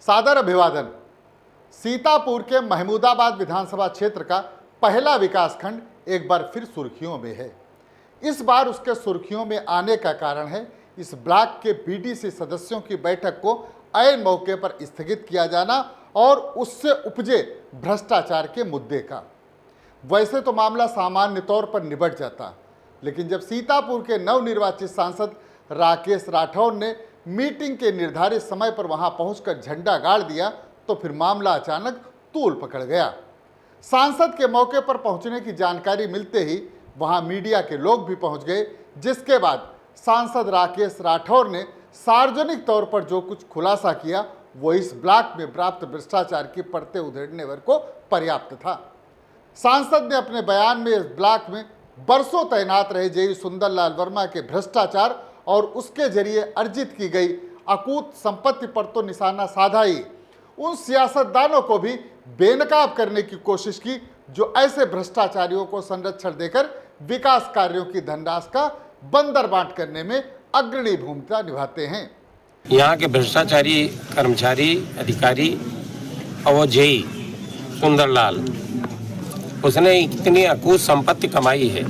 सादर अभिवादन। सीतापुर के महमूदाबाद विधानसभा क्षेत्र का पहला विकासखंड एक बार फिर सुर्खियों में है। इस बार उसके सुर्खियों में आने का कारण है इस ब्लॉक के बीडीसी सदस्यों की बैठक को ऐन मौके पर स्थगित किया जाना और उससे उपजे भ्रष्टाचार के मुद्दे का। वैसे तो मामला सामान्य तौर पर निबट जाता, लेकिन जब सीतापुर के नवनिर्वाचित सांसद राकेश राठौर ने मीटिंग के निर्धारित समय पर वहां पहुंचकर झंडा गाड़ दिया तो फिर मामला अचानक तूल पकड़ गया। सांसद के मौके पर पहुंचने की जानकारी मिलते ही वहां मीडिया के लोग भी पहुंच गए, जिसके बाद सांसद राकेश राठौर ने सार्वजनिक तौर पर जो कुछ खुलासा किया वो इस ब्लॉक में प्राप्त भ्रष्टाचार की परतें उधेड़ने भर को पर्याप्त था। सांसद ने अपने बयान में इस ब्लॉक में बरसों तैनात रहे जेई सुंदरलाल वर्मा के भ्रष्टाचार और उसके जरिए अर्जित की गई अकूत संपत्ति पर तो निशाना साधा ही उन सियासतदानों को भी बेनकाब करने की कोशिश की जो ऐसे भ्रष्टाचारियों को संरक्षण देकर विकास कार्यों की धनराशि का बंदर बांट करने में अग्रणी भूमिका निभाते हैं। यहाँ के भ्रष्टाचारी कर्मचारी अधिकारी और वो जेई सुंदरलाल, उसने इतनी अकूत संपत्ति कमाई है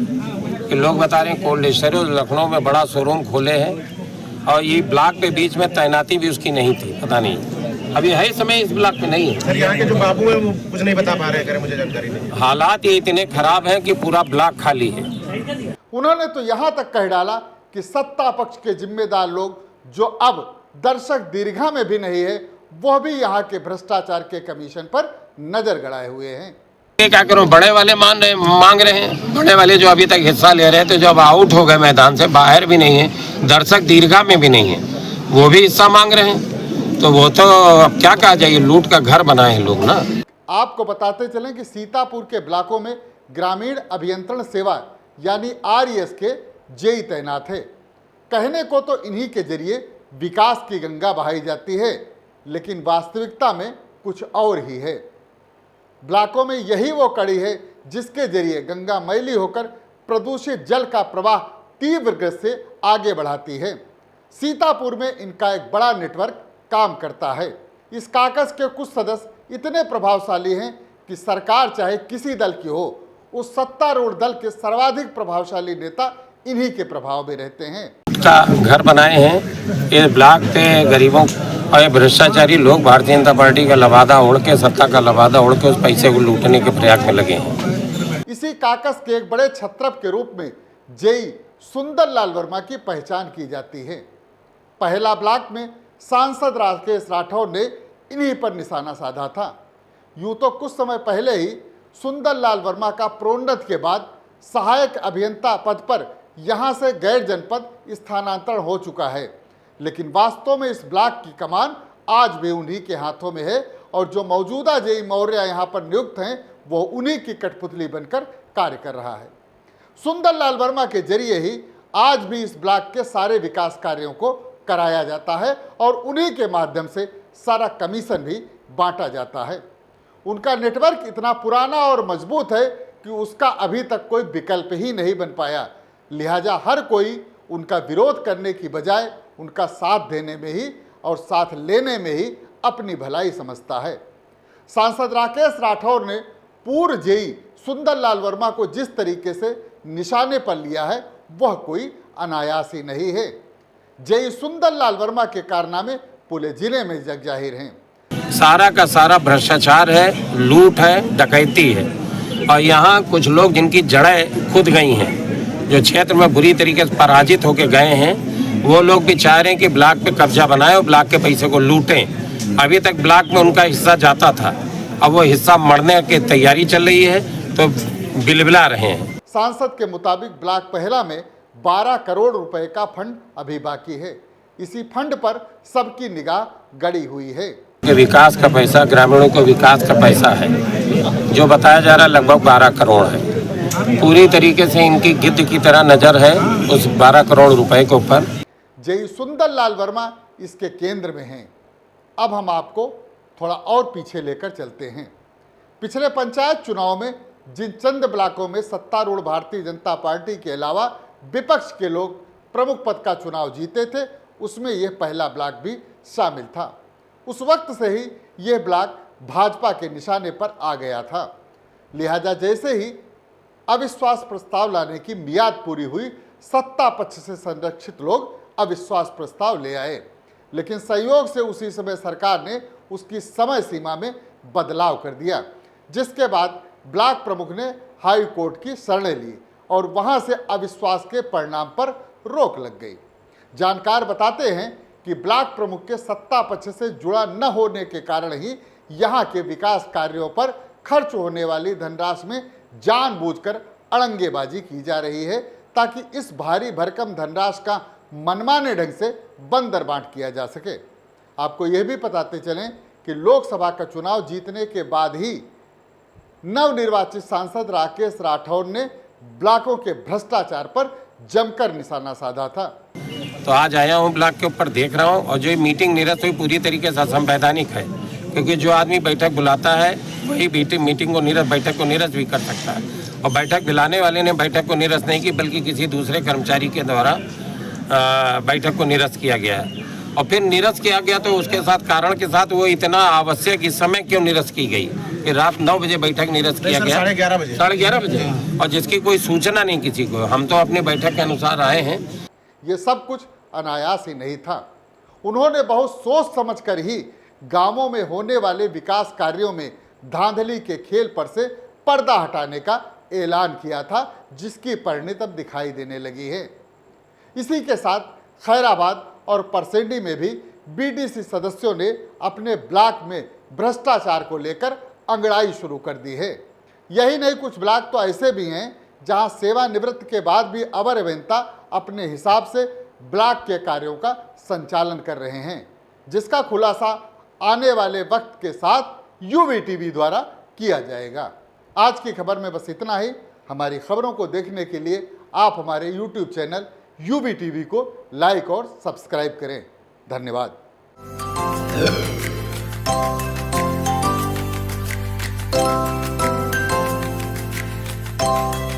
कि लोग बता रहे हैं कोल्ड स्टोरेज लखनऊ में बड़ा शोरूम खोले हैं और ये ब्लॉक के बीच में तैनाती भी उसकी नहीं थी। पता नहीं अभी है समय इस ब्लॉक में नहीं है। सर यहाँ के जो बाबू हैं वो कुछ नहीं बता पा रहे हैं, मुझे जानकारी नहीं। हालात ये इतने खराब हैं कि पूरा ब्लॉक खाली है। उन्होंने तो यहाँ तक कह डाला कि सत्ता पक्ष के जिम्मेदार लोग जो अब दर्शक दीर्घा में भी नहीं है वह भी यहाँ के भ्रष्टाचार के कमीशन पर नजर गड़ाए हुए हैं। क्या करूं, बड़े वाले मांग रहे हैं, बड़े वाले जो अभी तक हिस्सा ले रहे थे जो अब आउट हो गए मैदान से, बाहर भी नहीं है, दर्शक दीर्घा में भी नहीं है, वो भी हिस्सा मांग रहे हैं। तो वो तो अब क्या कहा जाए, लूट का घर बनाए हैं लोग ना। आपको बताते चलें कि सीतापुर के ब्लॉकों में ग्रामीण अभियंत्रण सेवा यानी RES के जेई तैनात है। कहने को तो इन्हीं के जरिए विकास की गंगा बहाई जाती है, लेकिन वास्तविकता में कुछ और ही है। ब्लॉकों में यही वो कड़ी है जिसके जरिए गंगा मैली होकर प्रदूषित जल का प्रवाह तीव्र गति से आगे बढ़ाती है। सीतापुर में इनका एक बड़ा नेटवर्क काम करता है। इस काकस के कुछ सदस्य इतने प्रभावशाली हैं कि सरकार चाहे किसी दल की हो, उस सत्तारूढ़ दल के सर्वाधिक प्रभावशाली नेता इन्हीं के प्रभाव में रहते हैं। का घर बनाए हैं ये ब्लॉक पे गरीबों और ये भ्रष्टाचारी लोग भारतीय जनता पार्टी का लवादा ओढ़ के, सत्ता का लवादा ओढ़ के उस पैसे को लूटने के प्रयास में लगे हैं। इसी काकस के एक बड़े छत्रप के रूप में जेई सुंदरलाल वर्मा की पहचान की जाती है। पहला ब्लॉक में सांसद राकेश राठौर ने इन्हीं पर निशाना साधा था। यूं तो कुछ समय पहले ही सुंदरलाल वर्मा का प्रोन्नति के बाद सहायक अभियंता पद पर यहां से गैर जनपद स्थानांतरण हो चुका है, लेकिन वास्तव में इस ब्लॉक की कमान आज भी उन्हीं के हाथों में है और जो मौजूदा जेई मौर्य यहां पर नियुक्त हैं वो उन्हीं की कठपुतली बनकर कार्य कर रहा है। सुंदरलाल वर्मा के जरिए ही आज भी इस ब्लॉक के सारे विकास कार्यों को कराया जाता है और उन्हीं के माध्यम से सारा कमीशन भी बांटा जाता है। उनका नेटवर्क इतना पुराना और मजबूत है कि उसका अभी तक कोई विकल्प ही नहीं बन पाया, लिहाजा हर कोई उनका विरोध करने की बजाय उनका साथ देने में ही और साथ लेने में ही अपनी भलाई समझता है। सांसद राकेश राठौर ने पूर्व जेई सुंदरलाल वर्मा को जिस तरीके से निशाने पर लिया है वह कोई अनायास ही नहीं है। जेई सुंदरलाल वर्मा के कारनामे पूरे जिले में जग जाहिर हैं। सारा का सारा भ्रष्टाचार है, लूट है, डकैती है और यहाँ कुछ लोग जिनकी जड़ें खुद गई हैं, जो क्षेत्र में बुरी तरीके से पराजित होकर गए हैं, वो लोग भी चाह रहे हैं कि ब्लॉक पे कब्जा बनाए और ब्लॉक के पैसे को लूटें। अभी तक ब्लॉक में उनका हिस्सा जाता था, अब वो हिस्सा मरने की तैयारी चल रही है तो बिलबिला रहे हैं। सांसद के मुताबिक ब्लॉक पहला में 12 करोड़ रुपए का फंड अभी बाकी है। इसी फंड पर सबकी निगाह गड़ी हुई है। विकास का पैसा, ग्रामीणों को विकास का पैसा है जो बताया जा रहा है लगभग 12 करोड़ है। पूरी तरीके से इनकी गिद्ध की तरह नजर है उस 12 करोड़ रुपए के ऊपर। जेई सुंदरलाल वर्मा इसके केंद्र में हैं। अब हम आपको थोड़ा और पीछे लेकर चलते हैं। पिछले पंचायत चुनाव में जिन चंद ब्लॉकों में सत्तारूढ़ भारतीय जनता पार्टी के अलावा विपक्ष के लोग प्रमुख पद का चुनाव जीते थे, उसमें यह पहला ब्लॉक भी शामिल था। उस वक्त से ही यह ब्लॉक भाजपा के निशाने पर आ गया था। लिहाजा जैसे ही अविश्वास प्रस्ताव लाने की मियाद पूरी हुई, सत्ता पक्ष से संरक्षित लोग अविश्वास प्रस्ताव ले आए, लेकिन संयोग से उसी समय सरकार ने उसकी समय सीमा में बदलाव कर दिया, जिसके बाद ब्लॉक प्रमुख ने हाई कोर्ट की शरण ली और वहां से अविश्वास के परिणाम पर रोक लग गई। जानकार बताते हैं कि ब्लॉक प्रमुख के सत्ता पक्ष से जुड़ा न होने के कारण ही यहाँ के विकास कार्यों पर खर्च होने वाली धनराशि में जानबूझकर अड़ंगेबाजी की जा रही है, ताकि इस भारी भरकम धनराशि का मनमाने ढंग से बंदर बांट किया जा सके। आपको यह भी बताते चलें कि लोकसभा का चुनाव जीतने के बाद ही नवनिर्वाचित सांसद राकेश राठौर ने ब्लॉकों के भ्रष्टाचार पर जमकर निशाना साधा था। तो आज आया हूँ ब्लॉक के ऊपर, देख रहा हूँ, और जो मीटिंग निरस्त हुई पूरी तरीके से असंवैधानिक है, क्योंकि जो आदमी बैठक बुलाता है वही बैठक को निरस्त भी कर सकता है, और बैठक बुलाने वाले ने बैठक को निरस्त नहीं की, बल्कि किसी दूसरे कर्मचारी के द्वारा बैठक को निरस्त किया गया है। और फिर निरस्त किया गया तो उसके साथ कारण के साथ वो इतना आवश्यक इस समय क्यों निरस्त की गई कि रात 9 बजे बैठक निरस्त किया गया, 11:30 बजे, और जिसकी कोई सूचना नहीं किसी को। हम तो अपनी बैठक के अनुसार आए हैं। ये सब कुछ अनायास ही नहीं था। उन्होंने बहुत सोच समझकर ही गांवों में होने वाले विकास कार्यों में धांधली के खेल पर से पर्दा हटाने का ऐलान किया था, जिसकी परिणति अब दिखाई देने लगी है। इसी के साथ खैराबाद और परसेंडी में भी बीडीसी सदस्यों ने अपने ब्लॉक में भ्रष्टाचार को लेकर अंगड़ाई शुरू कर दी है। यही नहीं, कुछ ब्लॉक तो ऐसे भी हैं जहां सेवानिवृत्त के बाद भी अवर अभियंता अपने हिसाब से ब्लॉक के कार्यों का संचालन कर रहे हैं, जिसका खुलासा आने वाले वक्त के साथ यूवीटीवी द्वारा किया जाएगा। आज की खबर में बस इतना ही। हमारी खबरों को देखने के लिए आप हमारे यूट्यूब चैनल यूवीटीवी को लाइक और सब्सक्राइब करें। धन्यवाद।